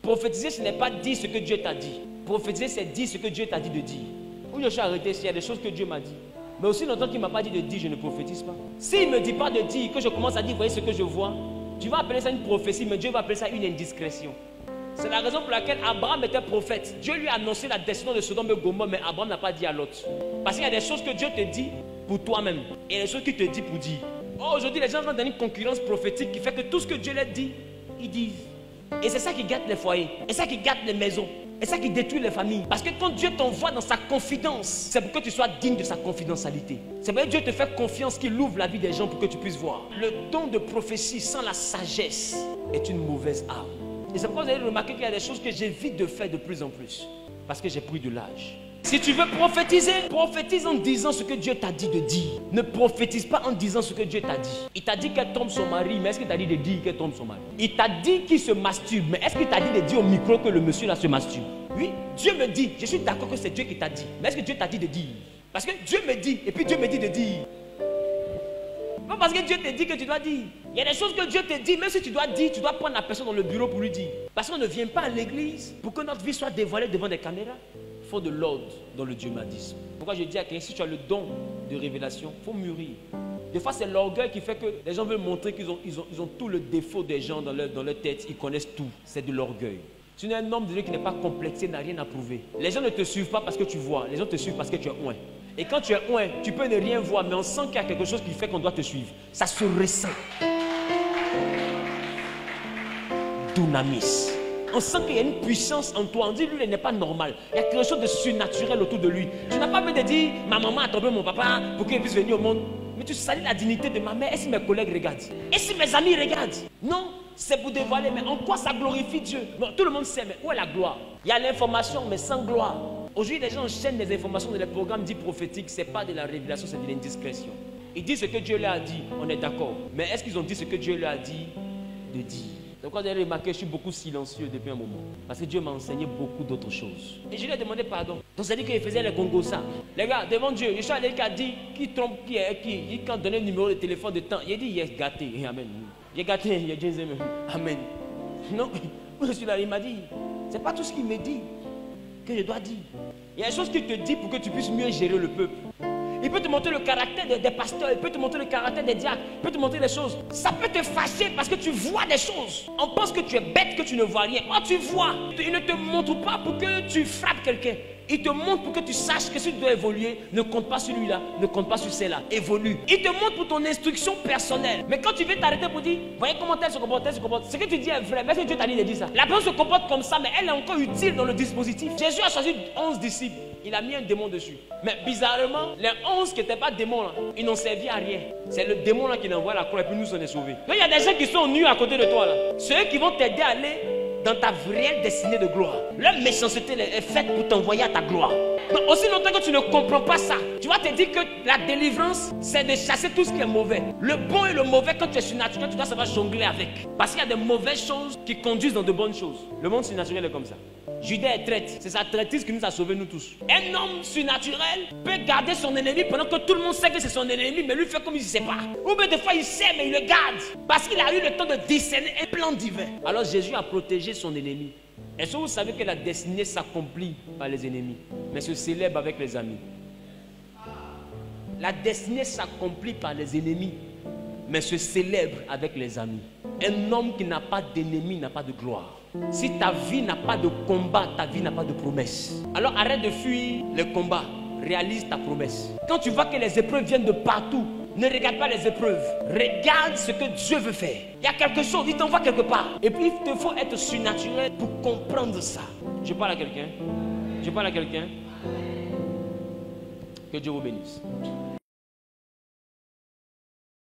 Prophétiser, ce n'est pas dire ce que Dieu t'a dit. Prophétiser, c'est dire ce que Dieu t'a dit de dire. Où je suis arrêté, s'il y a des choses que Dieu m'a dit. Mais aussi longtemps qu'il ne m'a pas dit de dire, je ne prophétise pas. S'il ne me dit pas de dire, que je commence à dire, voyez ce que je vois, tu vas appeler ça une prophétie, mais Dieu va appeler ça une indiscrétion. C'est la raison pour laquelle Abraham était prophète. Dieu lui a annoncé la destination de Sodome et Gomorrhe, mais Abraham n'a pas dit à l'autre. Parce qu'il y a des choses que Dieu te dit pour toi-même et des choses qu'il te dit pour dire. Oh, aujourd'hui, les gens rentrent dans une concurrence prophétique qui fait que tout ce que Dieu leur dit, ils disent. Et c'est ça qui gâte les foyers, et ça qui gâte les maisons, et ça qui détruit les familles. Parce que quand Dieu t'envoie dans sa confidence, c'est pour que tu sois digne de sa confidentialité. C'est pour que Dieu te fait confiance, qu'il ouvre la vie des gens pour que tu puisses voir. Le don de prophétie sans la sagesse est une mauvaise arme. Et c'est pourquoi vous avez remarqué qu'il y a des choses que j'évite de faire de plus en plus. Parce que j'ai pris de l'âge. Si tu veux prophétiser, prophétise en disant ce que Dieu t'a dit de dire. Ne prophétise pas en disant ce que Dieu t'a dit. Il t'a dit qu'elle trompe son mari, mais est-ce qu'il t'a dit de dire qu'elle trompe son mari? Il t'a dit qu'il se masturbe, mais est-ce qu'il t'a dit de dire au micro que le monsieur là se masturbe? Oui, Dieu me dit, je suis d'accord que c'est Dieu qui t'a dit. Mais est-ce que Dieu t'a dit de dire? Parce que Dieu me dit, et puis Dieu me dit de dire. Pas parce que Dieu te dit que tu dois dire. Il y a des choses que Dieu te dit, même si tu dois dire, tu dois prendre la personne dans le bureau pour lui dire. Parce qu'on ne vient pas à l'église pour que notre vie soit dévoilée devant des caméras. Il faut de l'ordre dans le dieumadisme. Pourquoi je dis à quelqu'un, si tu as le don de révélation, il faut mûrir. Des fois, c'est l'orgueil qui fait que les gens veulent montrer qu'ils ont tout le défaut des gens dans leur tête. Ils connaissent tout. C'est de l'orgueil. Tu es un homme de Dieu qui n'est pas complexé, n'a rien à prouver. Les gens ne te suivent pas parce que tu vois. Les gens te suivent parce que tu es oint. Et quand tu es oint, tu peux ne rien voir, mais on sent qu'il y a quelque chose qui fait qu'on doit te suivre. Ça se ressent. Dunamis. On sent qu'il y a une puissance en toi. On dit, lui, il n'est pas normal. Il y a quelque chose de surnaturel autour de lui. Tu n'as pas besoin de dire, ma maman a trompé mon papa pour qu'il puisse venir au monde. Mais tu salis la dignité de ma mère. Et si mes collègues regardent? Et si mes amis regardent? Non, c'est pour dévoiler. Mais en quoi ça glorifie Dieu? Bon, tout le monde sait, mais où est la gloire? Il y a l'information, mais sans gloire. Aujourd'hui, les gens enchaînent les informations dans les programmes dits prophétiques. Ce n'est pas de la révélation, c'est de l'indiscrétion. Ils disent ce que Dieu leur a dit, on est d'accord. Mais est-ce qu'ils ont dit ce que Dieu leur a dit de dire? Donc, quand vous avez remarqué, je suis beaucoup silencieux depuis un moment. Parce que Dieu m'a enseigné beaucoup d'autres choses. Et je lui ai demandé pardon. Donc, c'est dit qu'il faisait les Congo ça. Les gars, devant Dieu, je suis allé qui a dit qui trompe qui est qui. Il quand donné le numéro de téléphone de temps, il a dit il est gâté. Amen. Il est gâté, il est Jésus. Amen. Non, je suis là, il m'a dit, c'est pas tout ce qu'il me dit que je dois dire. Il y a des choses qu'il te dit pour que tu puisses mieux gérer le peuple. Il peut te montrer le caractère des pasteurs, il peut te montrer le caractère des diacres, il peut te montrer des choses. Ça peut te fâcher parce que tu vois des choses. On pense que tu es bête, que tu ne vois rien. Oh, tu vois. Il ne te montre pas pour que tu frappes quelqu'un. Il te montre pour que tu saches que si tu dois évoluer, ne compte pas sur lui-là, ne compte pas sur celle-là. Évolue. Il te montre pour ton instruction personnelle. Mais quand tu veux t'arrêter pour dire, voyez comment elle se comporte, ce que tu dis est vrai. Mais si Dieu t'a dit de dire ça. La personne se comporte comme ça, mais elle est encore utile dans le dispositif. Jésus a choisi 11 disciples. Il a mis un démon dessus. Mais bizarrement, les 11 qui n'étaient pas démons, là, ils n'ont servi à rien. C'est le démon là qui l'envoie à la croix et puis nous, on est sauvés. Mais il y a des gens qui sont nus à côté de toi là. Ceux qui vont t'aider à aller dans ta réelle destinée de gloire. Leur méchanceté est faite pour t'envoyer à ta gloire. Donc, aussi longtemps que tu ne comprends pas ça, tu vas te dire que la délivrance, c'est de chasser tout ce qui est mauvais. Le bon et le mauvais, quand tu es surnaturel, tu dois savoir jongler avec. Parce qu'il y a de mauvaises choses qui conduisent dans de bonnes choses. Le monde surnaturel est comme ça. Judas est traître. C'est sa traîtrise qui nous a sauvés, nous tous. Un homme surnaturel peut garder son ennemi pendant que tout le monde sait que c'est son ennemi, mais lui fait comme il ne sait pas. Ou bien des fois il sait, mais il le garde. Parce qu'il a eu le temps de discerner un plan divin. Alors Jésus a protégé son ennemi. Est-ce que vous savez que la destinée s'accomplit par les ennemis, mais se célèbre avec les amis? La destinée s'accomplit par les ennemis, mais se célèbre avec les amis. Un homme qui n'a pas d'ennemi n'a pas de gloire. Si ta vie n'a pas de combat, ta vie n'a pas de promesse. Alors arrête de fuir les combats, réalise ta promesse. Quand tu vois que les épreuves viennent de partout, ne regarde pas les épreuves, regarde ce que Dieu veut faire. Il y a quelque chose, il t'envoie quelque part. Et puis il te faut être surnaturel pour comprendre ça. Je parle à quelqu'un. Je parle à quelqu'un. Que Dieu vous bénisse.